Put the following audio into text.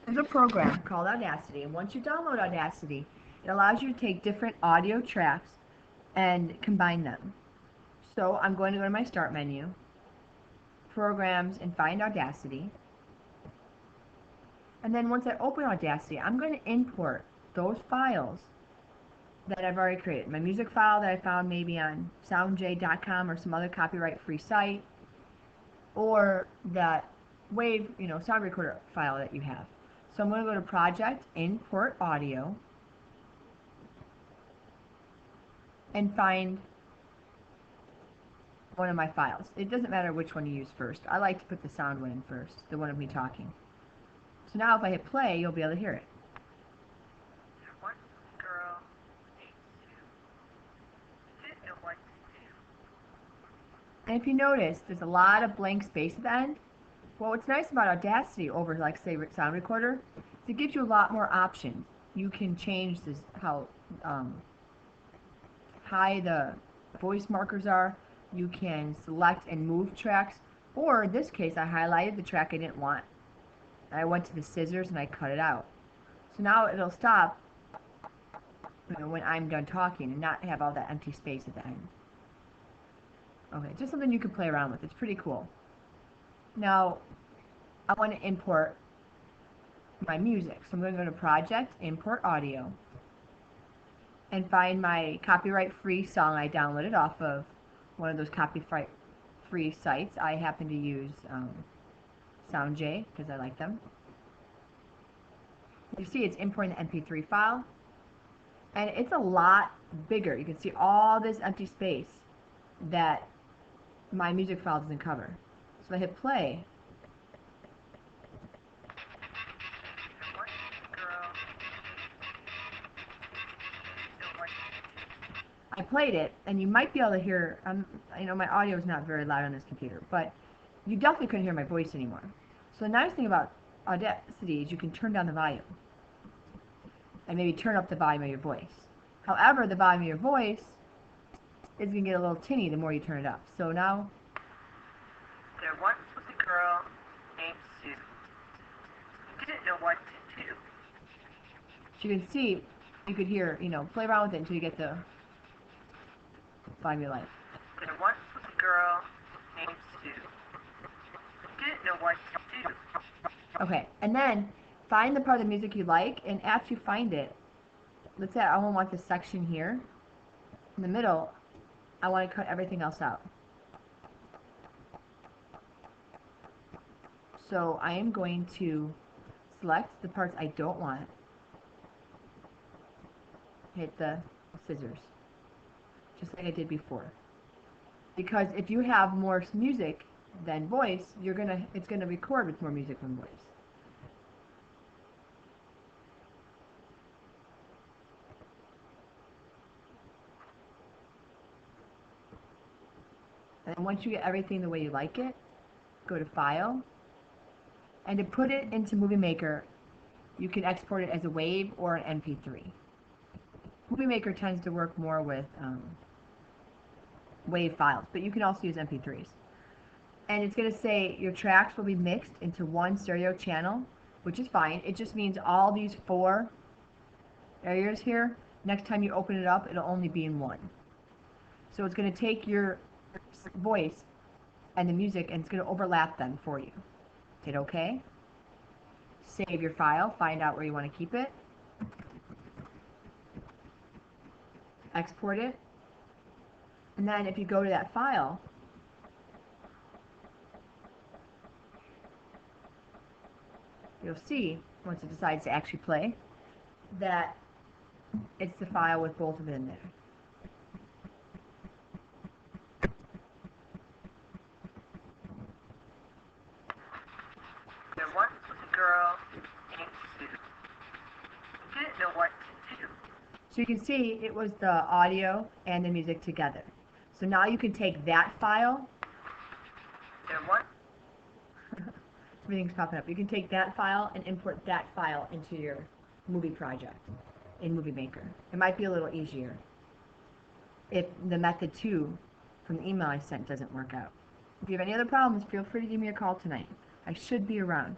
There's a program called Audacity, and once you download Audacity, it allows you to take different audio tracks and combine them. So I'm going to go to my Start menu, Programs, and find Audacity. And then once I open Audacity, I'm going to import those files that I've already created. My music file that I found maybe on soundj.com or some other copyright-free site, or that wave, sound recorder file that you have. So I'm going to go to Project, Import Audio, and find one of my files. It doesn't matter which one you use first. I like to put the sound one in first, the one of me talking. So now if I hit play, you'll be able to hear it. And if you notice, there's a lot of blank space at the end. Well, what's nice about Audacity over, like, say, Sound Recorder, is it gives you a lot more options. You can change this, how high the voice markers are. You can select and move tracks. Or in this case, I highlighted the track I didn't want. I went to the scissors and I cut it out. So now it'll stop when I'm done talking and not have all that empty space at the end. Okay, just something you can play around with. It's pretty cool. Now, I want to import my music. So I'm going to go to Project, Import Audio, and find my copyright-free song I downloaded off of one of those copyright-free sites. I happen to use SoundJ because I like them. You see it's importing the MP3 file, and it's a lot bigger. You can see all this empty space that my music file doesn't cover. So I hit play. I played it, and you might be able to hear, my audio is not very loud on this computer, but you definitely couldn't hear my voice anymore. So the nice thing about Audacity is you can turn down the volume and maybe turn up the volume of your voice. However, the volume of your voice is going to get a little tinny the more you turn it up. So now, there once was a girl named Sue who didn't know what to do. so you can see, you could hear, play around with it until you get the volume you like. There once was a girl named Sue who didn't know what to do. Okay, and then find the part of the music you like, and after you find it, let's say I only want this section here. In the middle, I want to cut everything else out. So I am going to select the parts I don't want, hit the scissors, just like I did before. Because if you have more music than voice, it's gonna record with more music than voice. And once you get everything the way you like it, go to File, and to put it into Movie Maker, you can export it as a WAV or an MP3. Movie Maker tends to work more with WAV files, but you can also use MP3s. And it's going to say your tracks will be mixed into one stereo channel, which is fine. It just means all these 4 areas here, next time you open it up, it'll only be in one. So it's going to take your voice and the music and it's going to overlap them for you. Hit OK. Save your file, find out where you want to keep it. Export it. And then if you go to that file, you'll see, once it decides to actually play, that it's the file with both of it in there. There once was a girl named Sue who didn't know what to do. So you can see it was the audio and the music together. So now you can take that file. There once Everything's popping up. You can take that file and import that file into your movie project in Movie Maker. It might be a little easier if the method 2 from the email I sent doesn't work out. If you have any other problems, feel free to give me a call tonight. I should be around.